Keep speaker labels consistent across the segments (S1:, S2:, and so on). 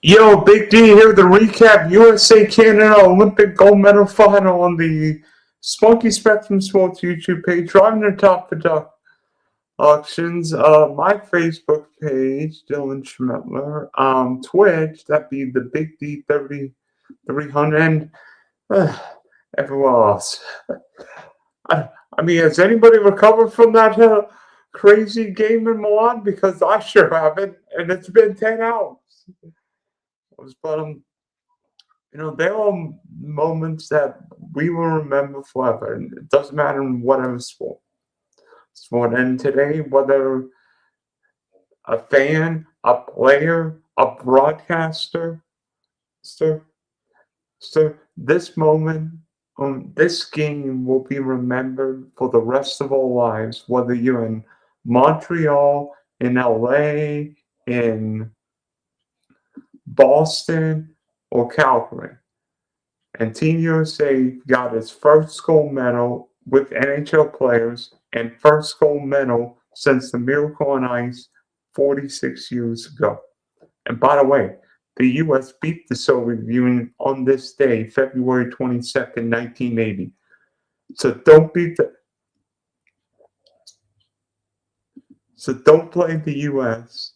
S1: Yo, Big D here to recap USA-Canada Olympic gold medal final on the Spunky Spectrum Sports YouTube page. Driving the top for auctions. My Facebook page, Dylan Schmettler. Twitch, that'd be the Big D 3300. And everyone else. I mean, has anybody recovered from that crazy game in Milan? Because I sure haven't, and it's been 10 hours. But there are moments that we will remember forever, and it doesn't matter in whatever sport. And today, whether a fan, a player, a broadcaster, this moment, this game will be remembered for the rest of our lives. Whether you're in Montreal, in LA, in Boston, or Calgary. And Team USA got its first gold medal with NHL players and first gold medal since the Miracle on Ice 46 years ago. And by the way, the U.S. beat the Soviet Union on this day, February 22nd, 1980. So don't play the U.S.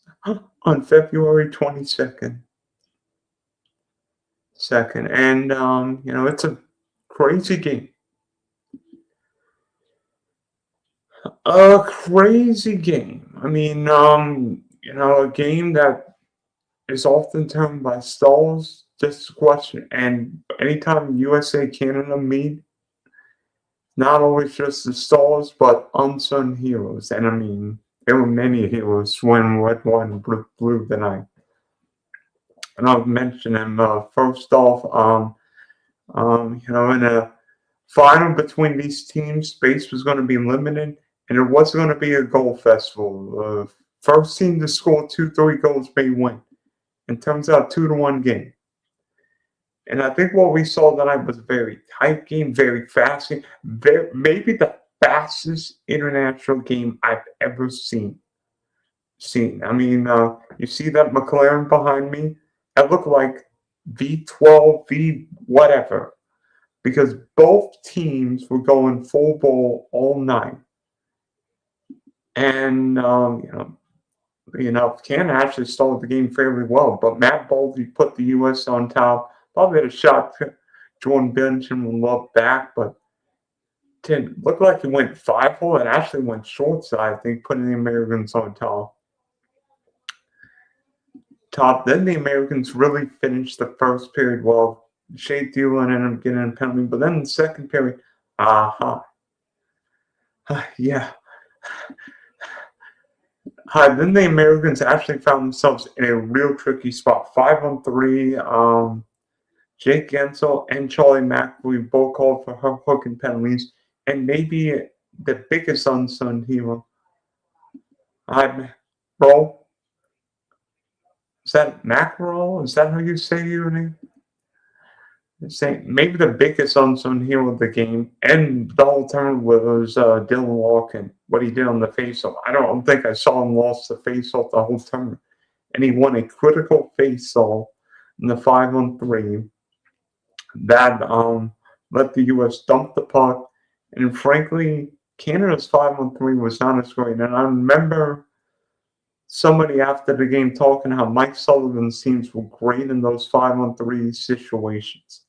S1: on February 22nd. And it's a crazy game. A crazy game. I mean, a game that is often termed by stalls. Just a question. And anytime USA Canada meet, not always just the stars, but unsung heroes. And I mean, there were many heroes when red, white, and blue tonight. And I'll mention them first off. In a final between these teams, space was going to be limited, and it wasn't going to be a goal festival. First team to score 2-3 goals may win. And turns out 2-1 game. And I think what we saw tonight was a very tight game, very fast game, maybe the fastest international game I've ever seen. I mean, you see that McLaren behind me? It looked like V12, V whatever, because both teams were going full ball all night. And, Canada actually started the game fairly well, but Matt Boldy put the U.S. on top. Probably had a shot Jordan Benjamin loved back, but didn't look like he went 5-hole. It actually went short side, I think, putting the Americans on top. Then the Americans really finished the first period well. Shea Dillon ended up getting a penalty, but then in the second period, then the Americans actually found themselves in a real tricky spot. 5-on-3. Jake Gensel and Charlie McAvoy both called for hooking penalties, and maybe the biggest unsung hero. Bro. Is that Mackerel? Is that how you say your name? Maybe the biggest unsung hero of the game and the whole tournament was Dylan Larkin, what he did on the faceoff. I don't think I saw him lost the faceoff the whole tournament. And he won a critical faceoff in the 5-on-3 that let the U.S. dump the puck. And frankly, Canada's 5-on-3 was not as great. And I remember somebody after the game talking how Mike Sullivan's teams were great in those 5-on-3 situations.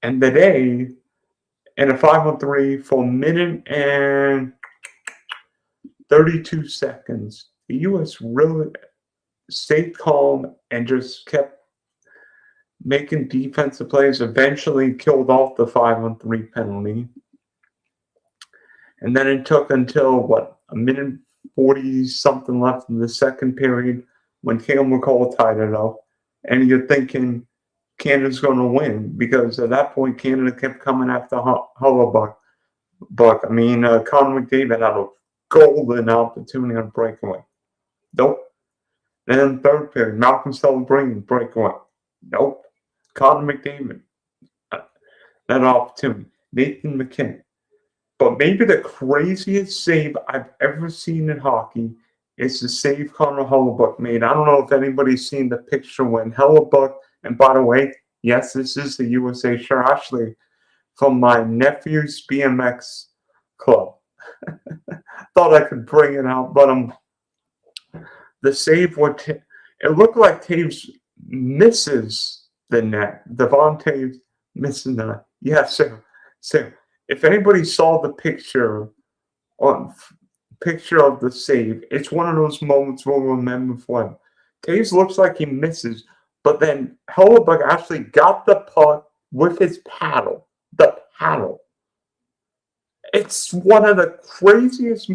S1: And today, in a 5-on-3 for a minute and 32 seconds, the U.S. really stayed calm and just kept making defensive plays, eventually killed off the 5-on-3 penalty. And then it took until, a minute 40-something left in the second period when Cale McCall tied it up. and you're thinking Canada's going to win because at that point Canada kept coming after Hellebuyck. But I mean, Connor McDavid had a golden opportunity on breakaway. Nope. Then third period, Malcolm Celebrini breakaway. Nope. Connor McDavid, that opportunity. Nathan McKinnon. But maybe the craziest save I've ever seen in hockey is the save Connor Hellebuyck made. I don't know if anybody's seen the picture when Hellebuyck, and by the way, yes, this is the USA shirt, actually, from my nephew's BMX club. Thought I could bring it out, but the save would it looked like Taves misses the net. Devon Taves missing the net. Yeah, so if anybody saw the picture of the save, it's one of those moments we'll remember forever. Taves looks like he misses, but then Hellebuyck actually got the puck with his paddle. The paddle. It's one of the craziest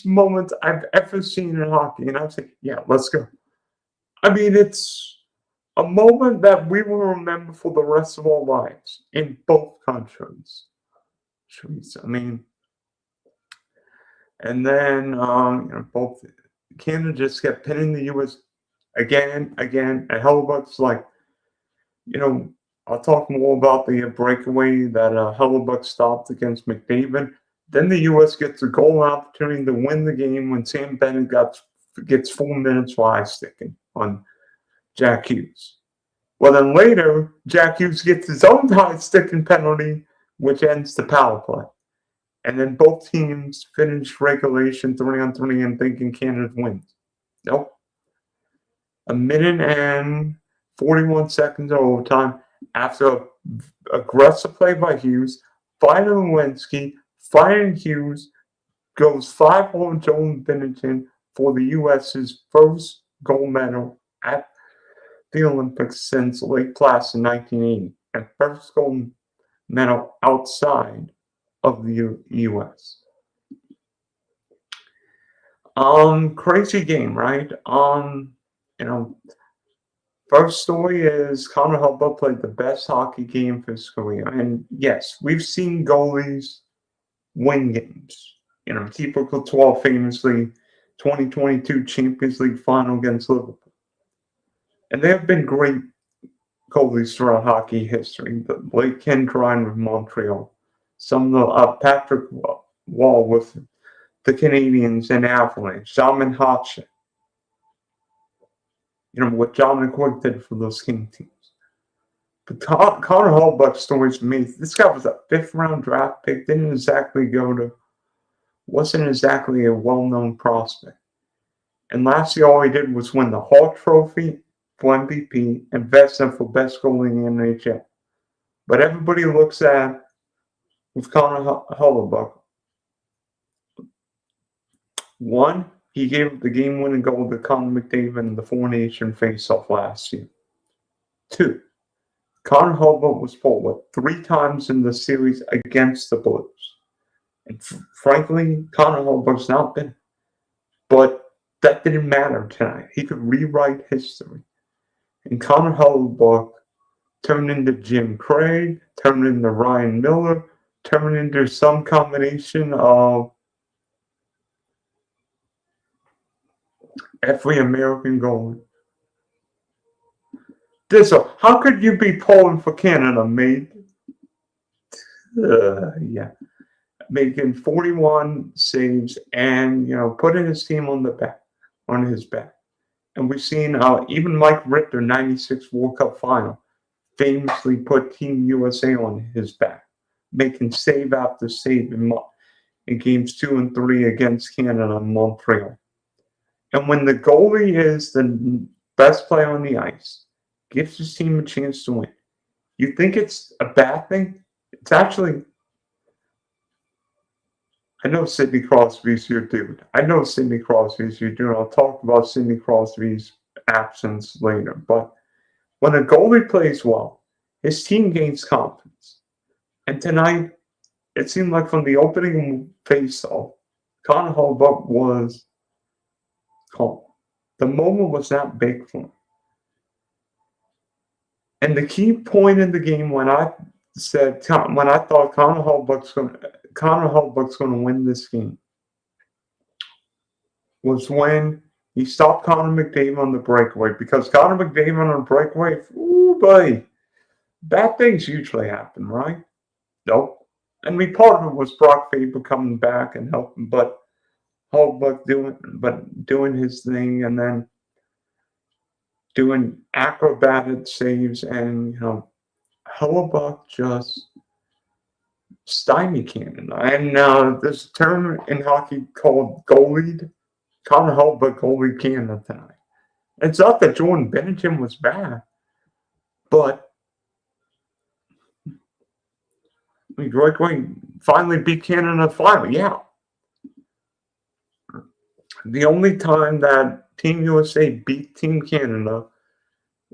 S1: moments I've ever seen in hockey. And I was like, yeah, let's go. I mean, it's a moment that we will remember for the rest of our lives in both countries. Jeez, I mean, and then both Canada just kept pinning the U.S. again, and Hellebuyck's like, I'll talk more about the breakaway that Hellebuyck stopped against McDavid. Then the U.S. gets a goal opportunity to win the game when Sam Bennett gets 4 minutes for eye sticking on Jack Hughes. Well, then later, Jack Hughes gets his own eye sticking penalty, which ends the power play. And then both teams finish regulation 3-on-3 and thinking Canada wins. Nope. A minute and 41 seconds of overtime after an aggressive play by Hughes, fighting Lewinsky, fighting Hughes, goes 5-hole on Joel Binnington for the U.S.'s first gold medal at the Olympics since Lake Placid 1980, and first gold medal outside of the U.S. Crazy game, right? First story is Connor Hellebuyck played the best hockey game for his career. And yes, we've seen goalies win games. Typical 12 famously 2022 Champions League final against Liverpool. And there have been great goalies throughout hockey history. Blake Kendrine with Montreal. Some of the Patrick Wall with the Canadiens and Avalanche. Simon Hodgson. What John McCoy did for those King teams. But Connor Hellebuyck's story is amazing. This guy was a 5th-round draft pick. Wasn't exactly a well-known prospect. And last year, all he did was win the Hart Trophy for MVP and Vezina for best goalie in the NHL. But everybody looks at, with Connor Hellebuyck, one, he gave the game-winning goal to Connor McDavid in the four-nation face-off last year. 2, Connor Hellebuyck was forward 3 times in the series against the Blues. And frankly, Connor Hellebuyck's not been. But that didn't matter tonight. He could rewrite history. And Connor Hellebuyck turned into Jim Craig, turned into Ryan Miller, turned into some combination of every American goalie. How could you be pulling for Canada, mate? Yeah. Making 41 saves and, putting his team on his back. And we've seen even Mike Richter, 96 World Cup final, famously put Team USA on his back, making save after save in games 2 and 3 against Canada and Montreal. And when the goalie is the best player on the ice, gives his team a chance to win, you think it's a bad thing? It's actually, I know Sidney Crosby's your dude. I'll talk about Sidney Crosby's absence later. But when a goalie plays well, his team gains confidence. And tonight, it seemed like from the opening face-off, Connor Hellebuyck was calm. the moment was not big for him. And the key point in the game when I thought Connor Hellebuyck's going to win this game was when he stopped Connor McDavid on the breakaway, because Connor McDavid on the breakaway, ooh boy, bad things usually happen, right? Nope. I mean, part of it was Brock Faber coming back and helping, but Hellebuyck doing his thing, and then doing acrobatic saves, and Hellebuyck just stymie Canada. And there's a term in hockey called goalied. Connor Hellebuyck goalied Canada tonight. It's not that Jordan Binnington was bad, but Breakaway finally beat Canada finally. Yeah. The only time that Team USA beat Team Canada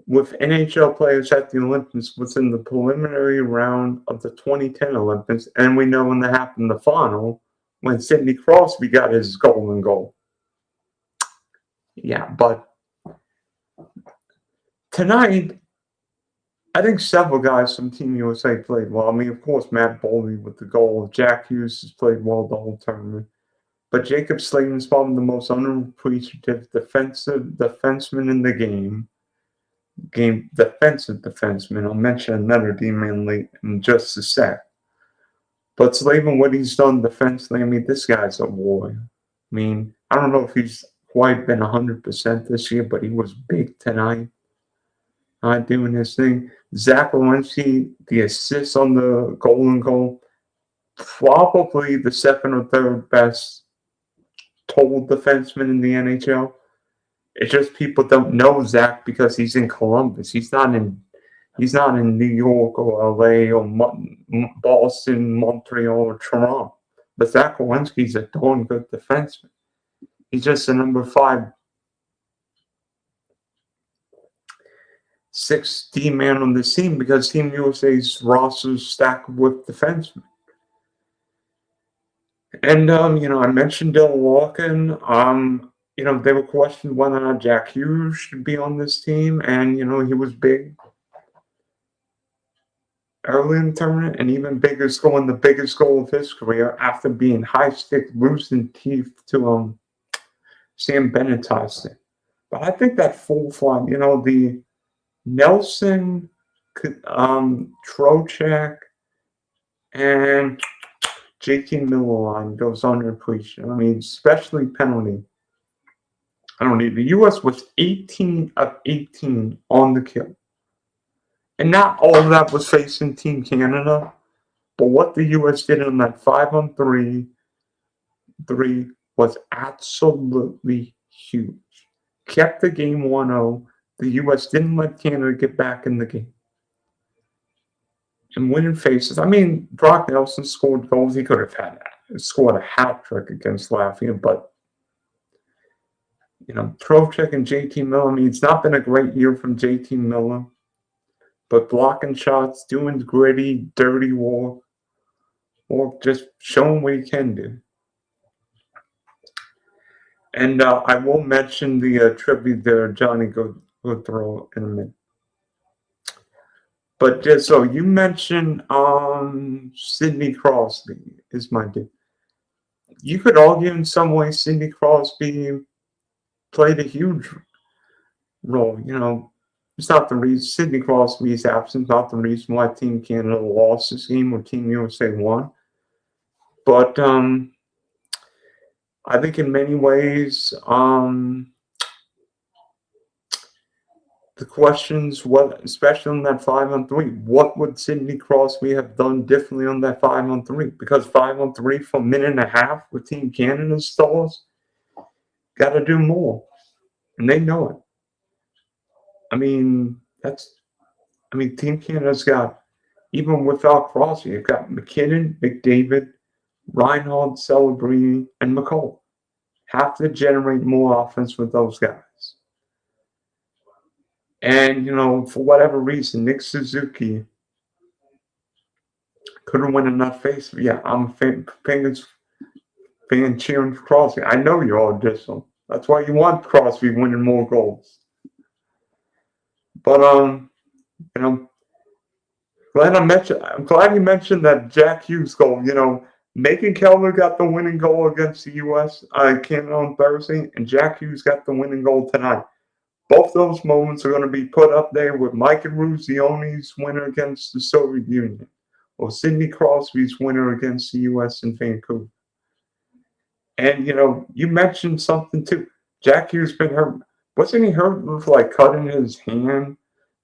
S1: with NHL players at the Olympics was in the preliminary round of the 2010 Olympics, and we know when that happened in the final, when Sidney Crosby got his golden goal. Yeah, but tonight, I think several guys from Team USA played well. I mean, of course, Matt Boldy with the goal. Jack Hughes has played well the whole tournament. But Jacob Slayton's probably the most unappreciative defenseman in the game. Defensive defenseman. I'll mention another D-man late in just a sec. But Slayton, what he's done defensively, I mean, this guy's a warrior. I mean, I don't know if he's quite been 100% this year, but he was big tonight. Doing his thing. Zach Werenski, the assist on the golden goal, probably the second or third best total defenseman in the NHL. It's just people don't know Zach because he's in Columbus. He's not in New York or LA or Boston, Montreal, or Toronto. But Zach Werenski's a darn good defenseman. He's just a number 5, 6 D-man on the team because Team USA's roster is stacked with defensemen. And, I mentioned Dylan Larkin. They were questioning whether or not Jack Hughes should be on this team. And, he was big early in the tournament, and even bigger, scoring the biggest goal of his career after being high stick, losing teeth to Sam Benetton. But I think that full fly, the Nelson, Trocheck, and JT Miller line goes underappreciated. I mean, especially penalty. The U.S. was 18 of 18 on the kill. And not all of that was facing Team Canada, but what the U.S. did on that 5-on-3 was absolutely huge. Kept the game 1-0. The U.S. didn't let Canada get back in the game. And winning faces. I mean, Brock Nelson scored goals. He could have scored a hat trick against Latvia, but Trocheck and JT Miller. I mean, it's not been a great year from JT Miller, but blocking shots, doing gritty, dirty work, or just showing what he can do. And I will mention the tribute there, Johnny Gaudreau, in a minute. But just so you mentioned Sidney Crosby is my dude. You could argue in some ways Sidney Crosby played a huge role. It's not the reason Sidney Crosby's absence, not the reason why Team Canada lost this game or Team USA won. But I think in many ways, the questions, especially on that 5-on-3, what would Sidney Crosby have done differently on that 5-on-3? Because 5-on-3 for a minute and a half with Team Canada's stars, got to do more. And they know it. I mean, Team Canada's got, even without Crosby, you've got McKinnon, McDavid, Reinhart, Celebrini, and McCall. Have to generate more offense with those guys. And, for whatever reason, Nick Suzuki couldn't win enough face. Yeah, I'm a fan cheering for Crosby. I know you all did so. That's why you want Crosby winning more goals. But you know, I'm glad you mentioned that Jack Hughes goal. You know, Megan Keller got the winning goal against the U.S. Canada on Thursday, and Jack Hughes got the winning goal tonight. Both those moments are going to be put up there with Micah Ruzione's winner against the Soviet Union, or Sidney Crosby's winner against the U.S. in Vancouver. And, you know, you mentioned something too. Jack Hughes been hurt. Wasn't he hurt with like cutting his hand?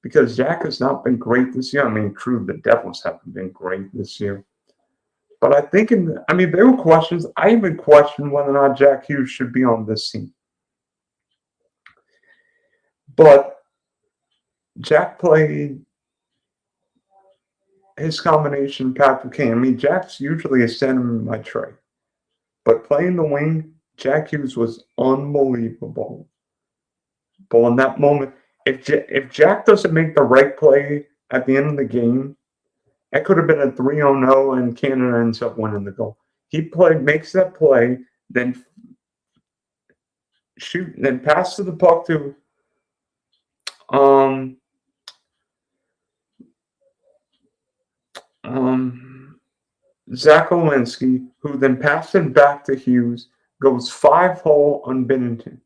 S1: Because Jack has not been great this year. I mean, true, the Devils haven't been great this year. But I think, there were questions. I even questioned whether or not Jack Hughes should be on this team. But Jack played his combination Patrick Kane. I mean, Jack's usually a center in my trade. But playing the wing, Jack Hughes was unbelievable. But in that moment, if Jack doesn't make the right play at the end of the game, it could have been a 3-0 and Canada ends up winning the goal. He makes that play, then pass to the puck to Zach Olinsky, who then passed it back to Hughes, goes 5-hole on Binnington.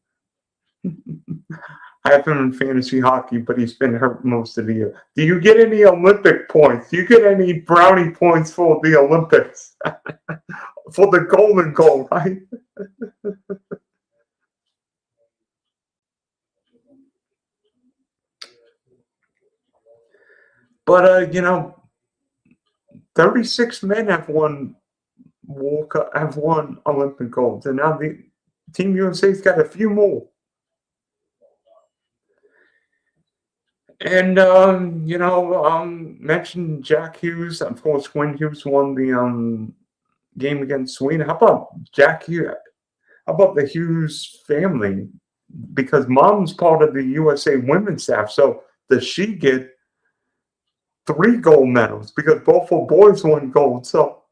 S1: I have him in fantasy hockey, but he's been hurt most of the year. Do you get any Olympic points? Do you get any brownie points for the Olympics? For the golden goal, right? But, 36 men have won Olympic golds, and now the Team USA's got a few more. And mentioned Jack Hughes. Of course, Quinn Hughes won the game against Sweden. How about Jack Hughes? How about the Hughes family? Because mom's part of the USA women's staff, so does she get 3 gold medals? Because both her boys won gold. So,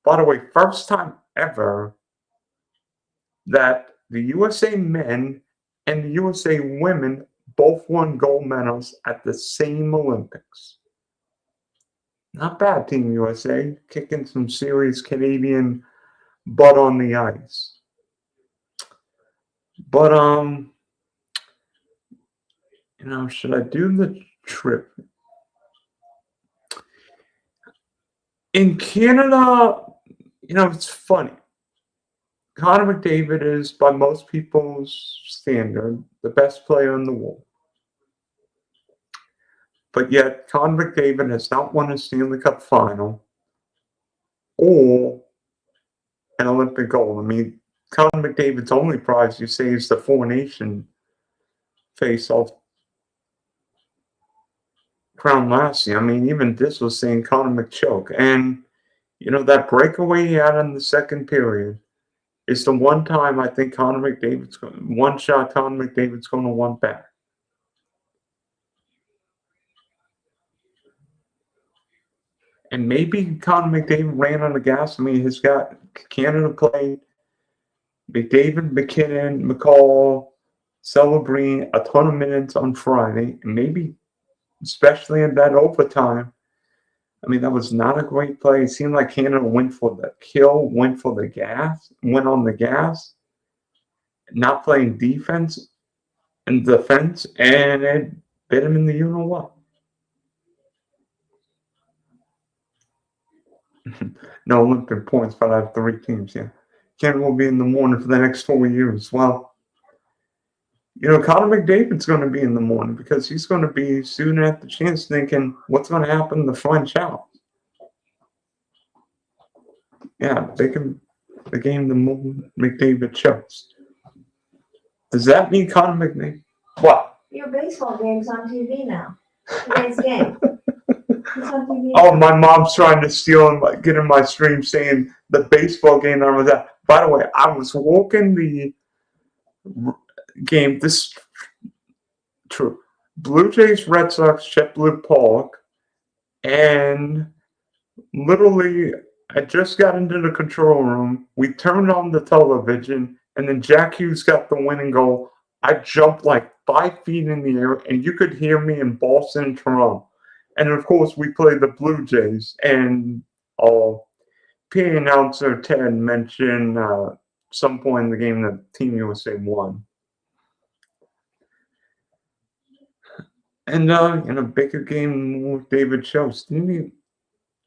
S1: by the way, first time ever that the USA men and the USA women both won gold medals at the same Olympics. Not bad, Team USA, kicking some serious Canadian butt on the ice. But should I do the trip? In Canada, it's funny. Connor McDavid is, by most people's standard, the best player in the world. But yet, Connor McDavid has not won a Stanley Cup final or an Olympic gold. I mean, Connor McDavid's only prize, you say, is the four-nation face-off crown last year. I mean, even this was saying Connor McChoke. And, that breakaway he had in the second period is the one time I think Connor McDavid's going to want back. And maybe Connor McDavid ran on the gas. I mean, he's got Canada played McDavid, McKinnon, McCall, Celebrini a ton of minutes on Friday. And maybe, especially in that overtime, I mean, that was not a great play. It seemed like Canada went for the kill, went for the gas, went on the gas, not playing defense and defense, and it bit him in the you-know-what. No Olympic points, but I have 3 teams, yeah. Canada will be in the morning for the next 4 years. Well, Connor McDavid's going to be in the morning because he's going to be soon at the chance thinking, what's going to happen in the French out? Yeah, the game the McDavid chose. Does that mean Connor McDavid? What?
S2: Your baseball game's on TV now. Today's game.
S1: Oh, my mom's trying to steal and get in my stream saying the baseball game that I was at. By the way, I was walking the game. This true. Blue Jays, Red Sox, JetBlue Park, and literally I just got into the control room. We turned on the television, and then Jack Hughes got the winning goal. I jumped like 5 feet in the air, and you could hear me in Boston and Toronto. And of course, we played the Blue Jays, and PA announcer Ted mentioned some point in the game that Team USA won. And in a bigger game with David Schultz, didn't he?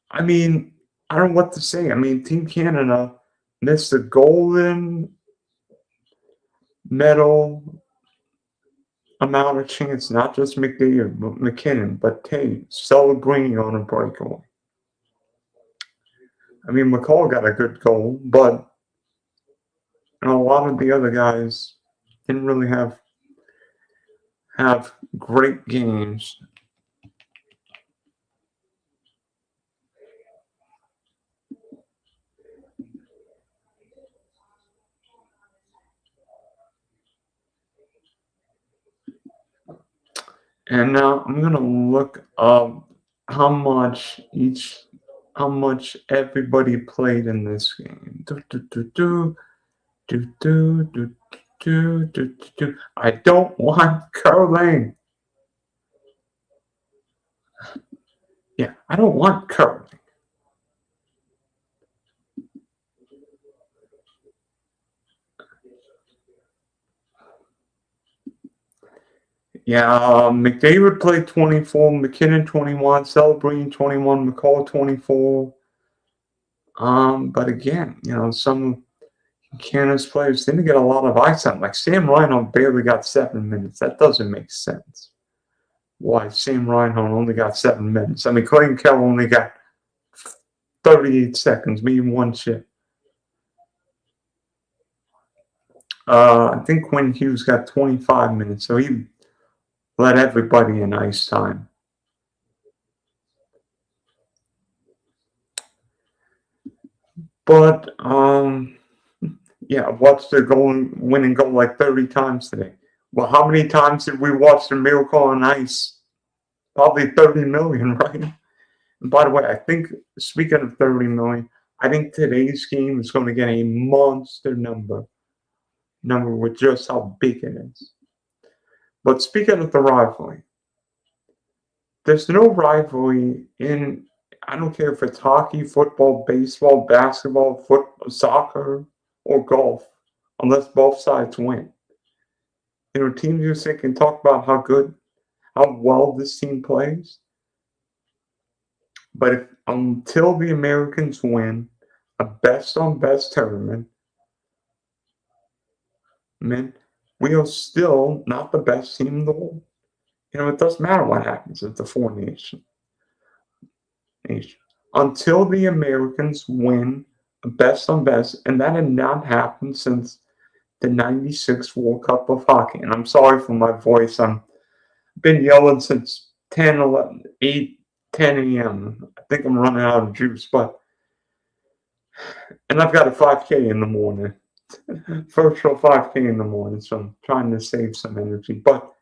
S1: I mean, I don't know what to say. I mean, Team Canada missed a golden medal amount of chance, not just McDavid, but McKinnon, but Tate celebrating on a breakaway. I mean, McCall got a good goal, but a lot of the other guys didn't really have great games. And now I'm gonna look up how much everybody played in this game. I don't want curling. Yeah, I don't want curling. Yeah, McDavid played 24, McKinnon 21, Celebrine 21, McCall 24. But again, some Canada's players didn't get a lot of ice time. Like Sam Reinhart barely got 7 minutes. That doesn't make sense. Why Sam Reinhart only got 7 minutes? I mean, Clayton Keller only got 38 seconds, maybe one shift. I think Quinn Hughes got 25 minutes, so he let everybody in ice time. But yeah, I watched the winning goal like 30 times today. Well, how many times did we watch the Miracle on Ice? Probably 30 million, right? And by the way, I think, speaking of 30 million, I think today's game is going to get a monster number with just how big it is. But speaking of the rivalry, there's no rivalry in, I don't care if it's hockey, football, baseball, basketball, soccer, or golf, unless both sides win. Team USA can talk about how well this team plays, but until the Americans win a best-on-best tournament, we are still not the best team in the world. It doesn't matter what happens at the four nations. Until the Americans win a best-on-best, and that had not happened since the 96 World Cup of Hockey. And I'm sorry for my voice. I've been yelling since 10 a.m. I think I'm running out of juice, and I've got a 5K in the morning. Virtual 5K in the morning, so I'm trying to save some energy. But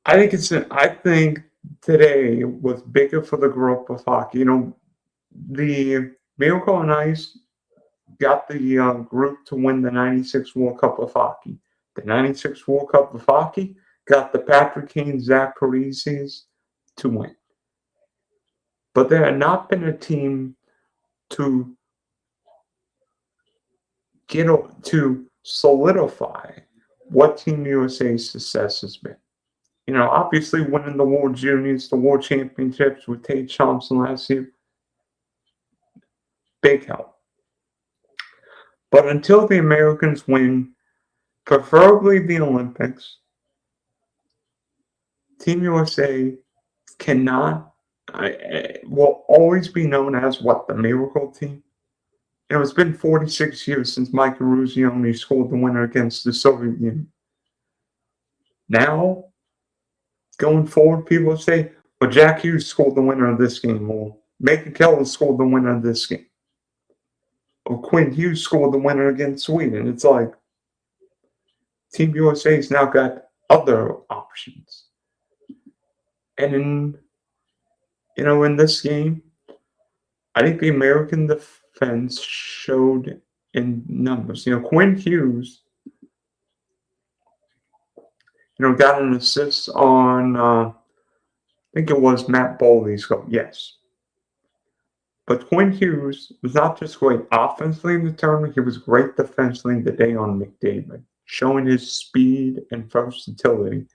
S1: I think today was bigger for the growth of hockey. The Miracle on Ice got the group to win the 96 World Cup of Hockey. The 96 World Cup of Hockey got the Patrick Kane, Zach Parisis to win. But there had not been a team to solidify what Team USA's success has been. Obviously winning the World Juniors, the World Championships with Tate Thompson last year, big help. But until the Americans win, preferably the Olympics, Team USA will always be known as the Miracle Team. It's been 46 years since Mike Eruzione scored the winner against the Soviet Union. Now, going forward, people say, well, Jack Hughes scored the winner of this game, or Megan Keller scored the winner of this game, or Quinn Hughes scored the winner against Sweden. It's like Team USA's now got other options. And in this game, I think the American defense showed in numbers. Quinn Hughes, got an assist on, I think it was Matt Boldy's goal. Yes. But Quinn Hughes was not just great offensively in the tournament, he was great defensively today on McDavid, showing his speed and versatility.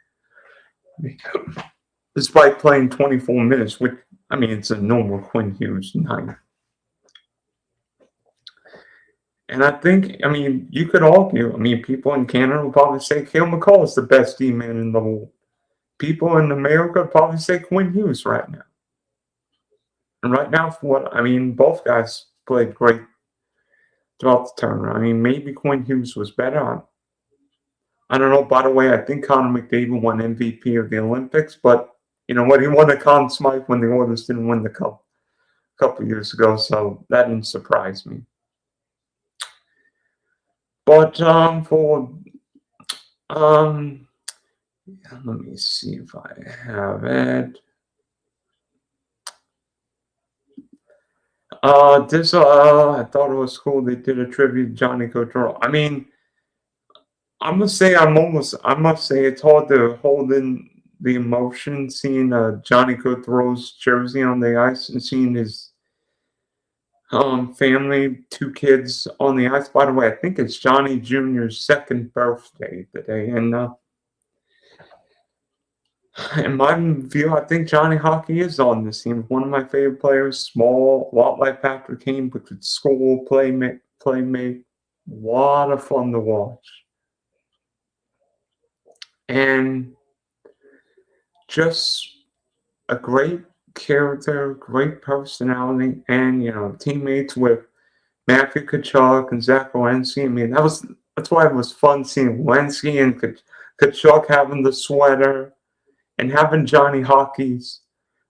S1: Despite playing 24 minutes, which, it's a normal Quinn Hughes night. And I think, you could argue, people in Canada would probably say Cale McCall is the best D-man in the world. People in America would probably say Quinn Hughes right now. And right now, both guys played great throughout the tournament. Maybe Quinn Hughes was better. I don't know. By the way, I think Connor McDavid won MVP of the Olympics, but you know what? He won the Conn Smythe when the Oilers didn't win the cup a couple years ago, so that didn't surprise me. But let me see if I have it. I thought it was cool. They did a tribute to Johnny Gaudreau. I must say it's hard to hold in the emotion seeing Johnny Gaudreau's jersey on the ice and seeing his family, 2 kids on the ice. By the way, I think it's Johnny Jr.'s 2nd birthday today, and in my view, I think Johnny Hockey is on this team. One of my favorite players, small, a lot like Patrick Kane, but could score, playmate. A lot of fun to watch. And just a great character, great personality, and teammates with Matthew Tkachuk and Zach Werenski. That's why it was fun seeing Werenski and Tkachuk having the sweater. And having Johnny Hockey's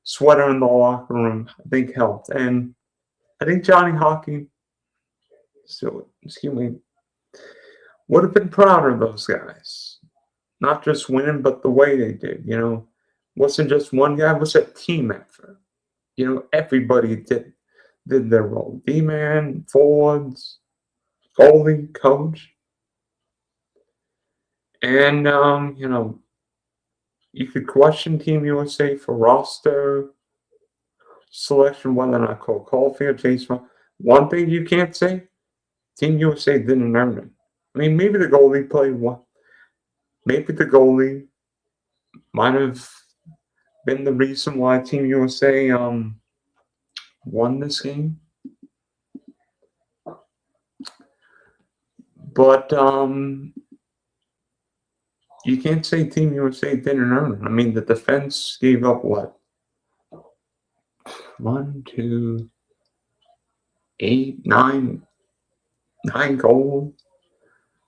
S1: sweater in the locker room, I think, helped. And I think Johnny Hockey, would have been proud of those guys. Not just winning, but the way they did. Wasn't just one guy, it was a team effort. Everybody did their role. D-man, forwards, goalie, coach. And, you could question Team USA for roster selection, whether or not Cole Caulfield, Jason. One thing you can't say, Team USA didn't earn it. Maybe the goalie played well. Maybe the goalie might have been the reason why Team USA won this game. But you can't say Team USA didn't earn it. The defense gave up what? 1, 2, 8, 9 goals.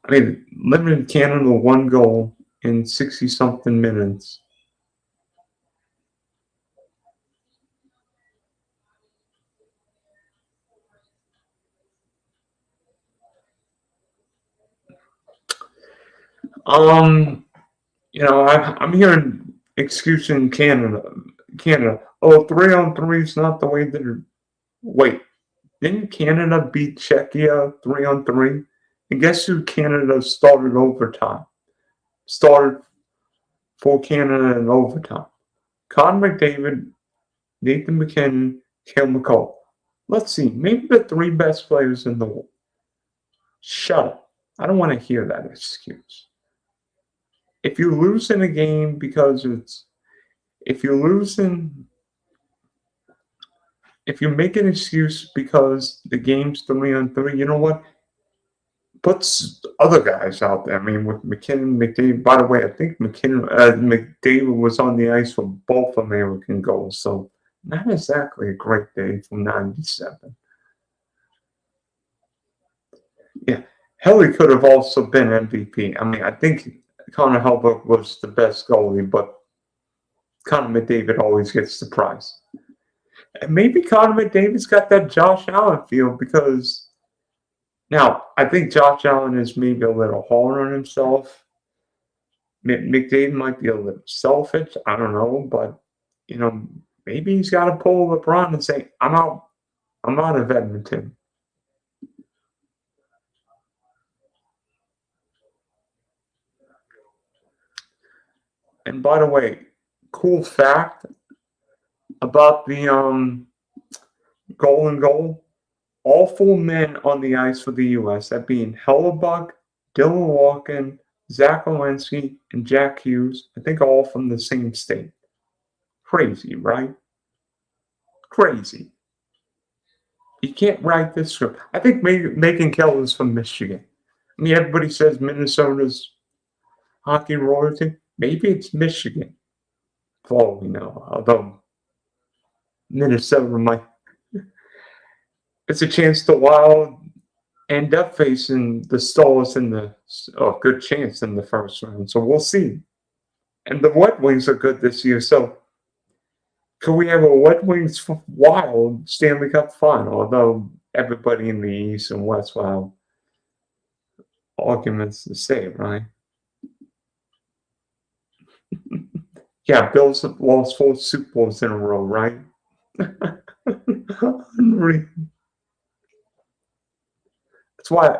S1: Limited Canada 1 goal in 60-something minutes. I'm hearing excuse in Canada. Oh, 3-on-3 is not the way that it. Wait, didn't Canada beat Czechia 3-on-3? And guess who Canada started overtime? Started for Canada in overtime. Connor McDavid, Nathan McKinnon, Cale McCall. Let's see, maybe the 3 best players in the world. Shut up. I don't want to hear that excuse. If you lose in a game if you make an excuse because the game's 3-on-3, you know what? Puts other guys out there. With McKinnon, McDavid. By the way, I think McDavid was on the ice for both American goals, so not exactly a great day from '97. Yeah, Hellebuyck could have also been MVP. I think Connor Hellebuyck was the best goalie, but Connor McDavid always gets the prize. And maybe Connor McDavid's got that Josh Allen feel because now I think Josh Allen is maybe a little hard on himself. McDavid might be a little selfish. I don't know, but maybe he's got to pull LeBron and say, "I'm out of Edmonton. And by the way, cool fact about the goal. All four men on the ice for the U.S., that being Hellebuyck, Dylan Larkin, Zach Walensky, and Jack Hughes, I think all from the same state. Crazy, right? Crazy. You can't write this script. I think Megan Keller's from Michigan. I mean, everybody says Minnesota's hockey royalty. Maybe it's Michigan, for all we know. Although Minnesota might. It's a chance to Wild end up facing the Stars in the good chance in the first round. So we'll see. And the Red Wings are good this year. So could we have a Red Wings Wild Stanley Cup final? Although everybody in the East and West will have arguments to say, right? Yeah, Bills have lost 4 Super Bowls in a row, right? Unreal. That's why.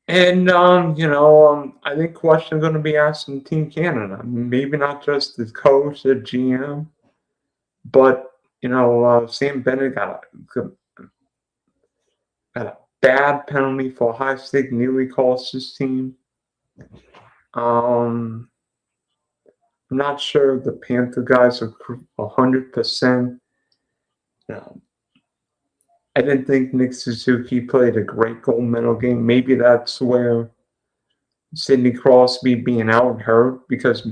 S1: And, I think questions are going to be asked in Team Canada. Maybe not just the coach, the GM, but, Sam Bennett got a bad penalty for a high stick, nearly cost his team. I'm not sure the Panther guys are 100%. I didn't think Nick Suzuki played a great gold medal game. Maybe that's where Sidney Crosby being out hurt, because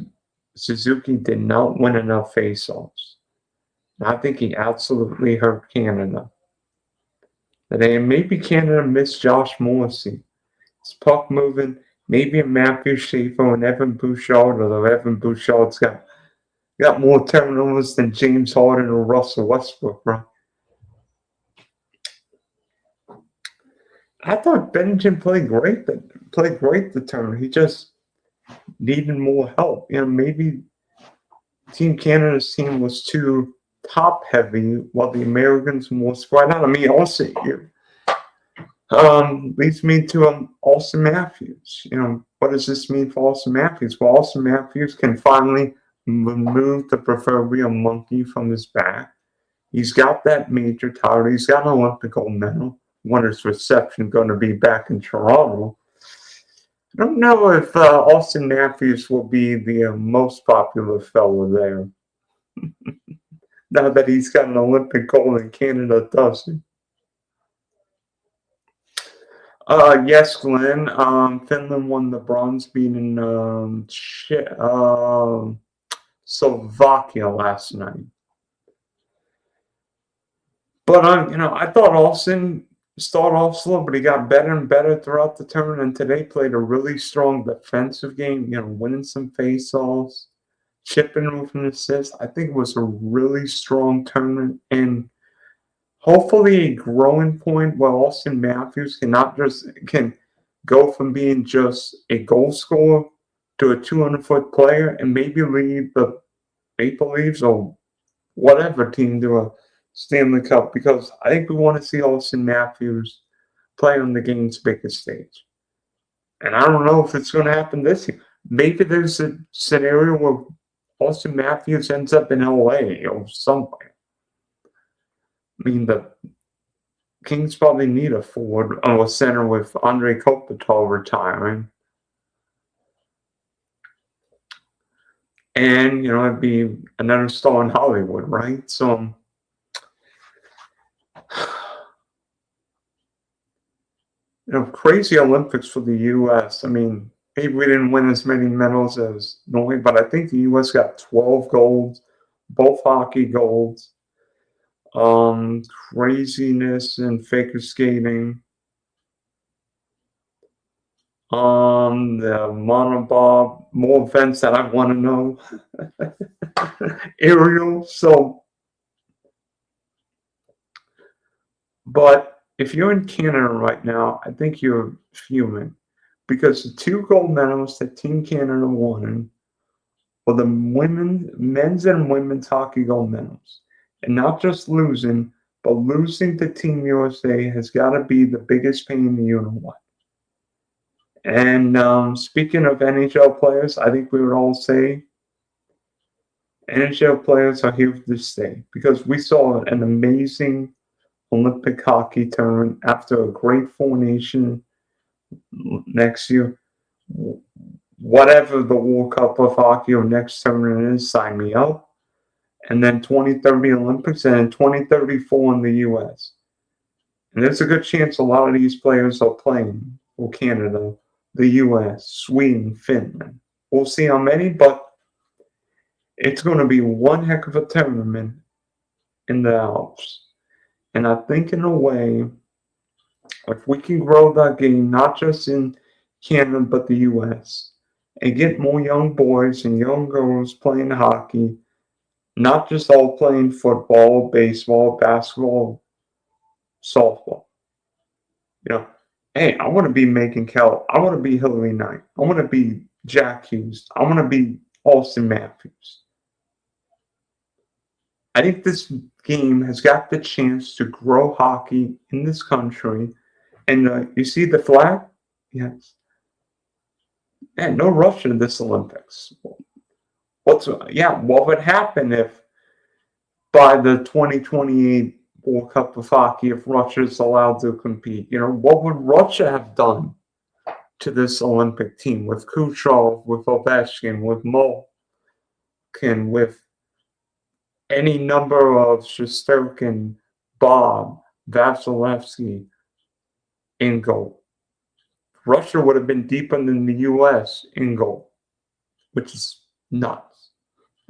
S1: Suzuki did not win enough faceoffs. I think he absolutely hurt Canada. And maybe Canada missed Josh Morrissey. His puck moving, maybe a Matthew Schaefer and Evan Bouchard, although Evan Bouchard's got more turnovers than James Harden or Russell Westbrook, right? I thought Bennington played great the turn. He just needed more help. Maybe Team Canada's team was too top heavy while the Americans were more spread out. I mean, also leads me to Austin Matthews. What does this mean for Austin Matthews? Well, Austin Matthews can finally remove the proverbial monkey from his back. He's got that major title. He's got an Olympic gold medal. Winner's reception going to be back in Toronto. I don't know if Austin Matthews will be the most popular fellow there. Now that he's got an Olympic gold in Canada, does he? Yes, Glenn. Finland won the bronze, beating Slovakia last night. But I thought Austin started off slow, but he got better and better throughout the tournament. And today played a really strong defensive game. Winning some faceoffs, chipping with an assist. I think it was a really strong tournament, and hopefully a growing point where Austin Matthews can go from being just a goal scorer to a 200-foot player, and maybe lead the Maple Leafs or whatever team to a Stanley Cup, because I think we want to see Austin Matthews play on the game's biggest stage. And I don't know if it's going to happen this year. Maybe there's a scenario where Austin Matthews ends up in LA or somewhere. I mean, the Kings probably need a forward or a center with Andre Kopitar retiring. And, it'd be another star in Hollywood, right? So, crazy Olympics for the U.S. I mean, maybe we didn't win as many medals as Norway, but I think the U.S. got 12 golds, both hockey golds. Craziness and figure skating. The monobob, more events that I want to know. Aerial, so. But if you're in Canada right now, I think you're fuming, because the 2 gold medals that Team Canada won were the men's and women's hockey gold medals. And not just losing, but losing to Team USA has got to be the biggest pain in the universe. And speaking of NHL players, I think we would all say NHL players are here to stay because we saw an amazing Olympic hockey tournament after a great Four Nation next year. Whatever the World Cup of hockey or next tournament is, sign me up. And then 2030 Olympics and 2034 in the U.S. And there's a good chance a lot of these players are playing for Canada, the U.S., Sweden, Finland. We'll see how many, but it's going to be one heck of a tournament in the Alps. And I think in a way, if we can grow that game, not just in Canada, but the U.S., and get more young boys and young girls playing hockey, not just all playing football, baseball, basketball, softball. You know, hey, I want to be Megan Kell. I want to be Hillary Knight. I want to be Jack Hughes. I want to be Austin Matthews. I think this game has got the chance to grow hockey in this country. And you see the flag? Yes. And no Russia in this Olympics. What would happen if by the 2028 World Cup of Hockey, if Russia is allowed to compete? You know, what would Russia have done to this Olympic team with Kucherov, with Ovechkin, with Malkin, with any number of Shesterkin, Bob, Vasilevsky in goal? Russia would have been deeper than the U.S. in goal, which is nuts.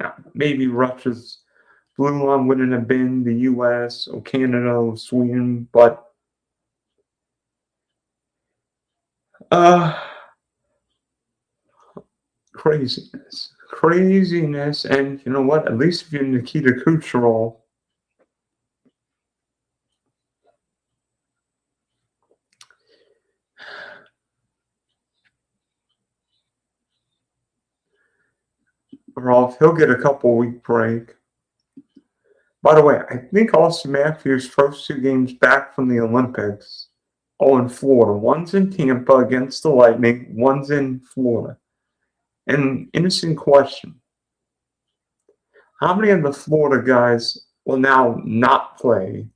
S1: Now, maybe Russia's blue line wouldn't have been the U.S. or Canada or Sweden, but craziness. And you know what? At least if you're Nikita Kucherov, he'll get a couple-week break. By the way, I think Austin Matthews' first two games back from the Olympics are in Florida. One's in Tampa against the Lightning. One's in Florida. An innocent question. How many of the Florida guys will now not play?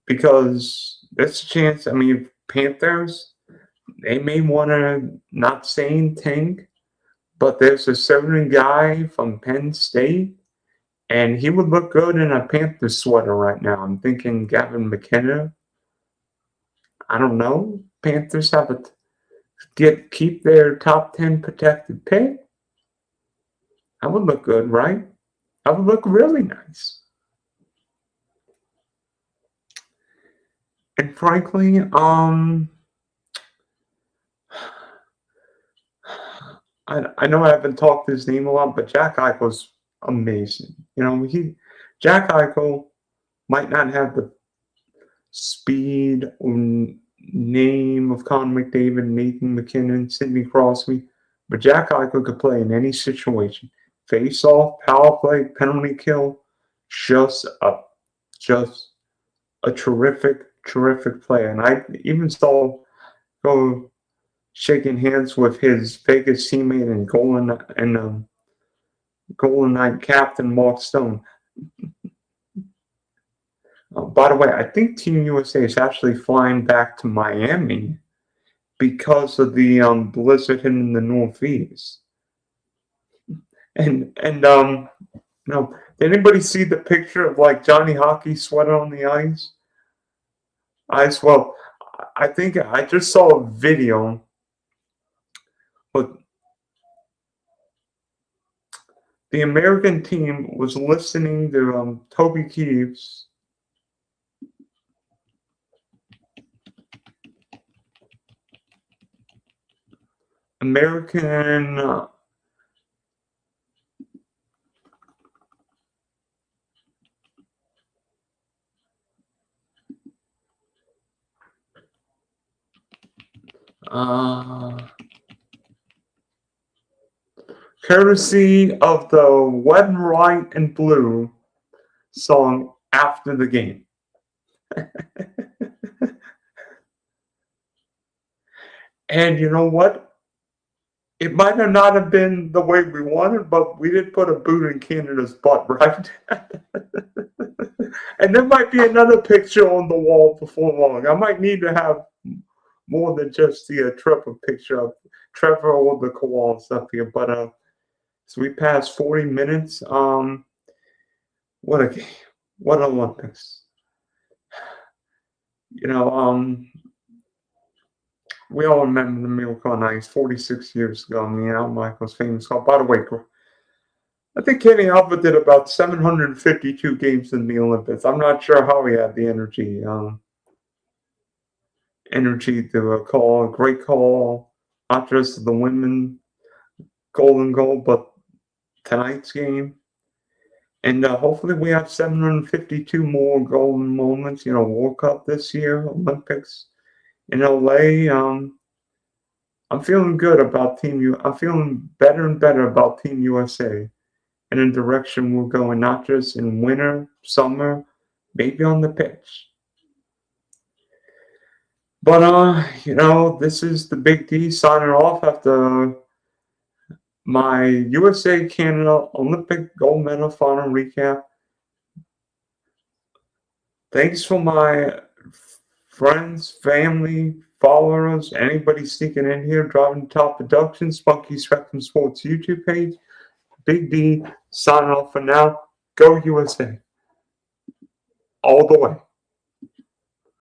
S1: Because there's a chance, I mean, Panthers, they may want to, not saying tank, but there's a certain guy from Penn State, and he would look good in a Panthers sweater right now. I'm thinking Gavin McKenna. I don't know. Panthers have keep their top 10 protected pick. That would look good, right? That would look really nice. And frankly, I know I haven't talked his name a lot, but Jack Eichel's amazing. You know, Jack Eichel might not have the speed or name of Connor McDavid, Nathan McKinnon, Sidney Crosby, but Jack Eichel could play in any situation. Face off, power play, penalty kill, just a terrific player. And I even saw go shaking hands with his Vegas teammate and Golden Knight captain Mark Stone. By the way, I think Team USA is actually flying back to Miami because of the blizzard hitting the Northeast. And did anybody see the picture of like Johnny Hockey sweater on the ice? Well, I think I just saw a video, but the American team was listening to Toby Keith's American courtesy of the Wet and White and Blue song after the game. And you know what? It might have not have been the way we wanted, but we did put a boot in Canada's butt, right? And there might be another picture on the wall before long. I might need to have more than just the Trevor picture of Trevor or the koalas up here. But so we passed 40 minutes. What a game! What Olympics! You know, we all remember the Miracle on Ice 46 years ago. I mean, Al Michaels' famous call. By the way, I think Kenny Albert did about 752 games in the Olympics. I'm not sure how he had the energy to call a great call, not just the women golden goal, but tonight's game. And hopefully we have 752 more golden moments, World Cup this year, Olympics in LA. I'm feeling good about I'm feeling better and better about Team USA and the direction we're going, not just in winter, summer, maybe on the pitch. But, this is the Big D signing off after my USA-Canada Olympic gold medal final recap. Thanks for my friends, family, followers, anybody sneaking in here, Driving Top Productions, Spunky Spectrum Sports YouTube page. Big D signing off for now. Go USA. All the way.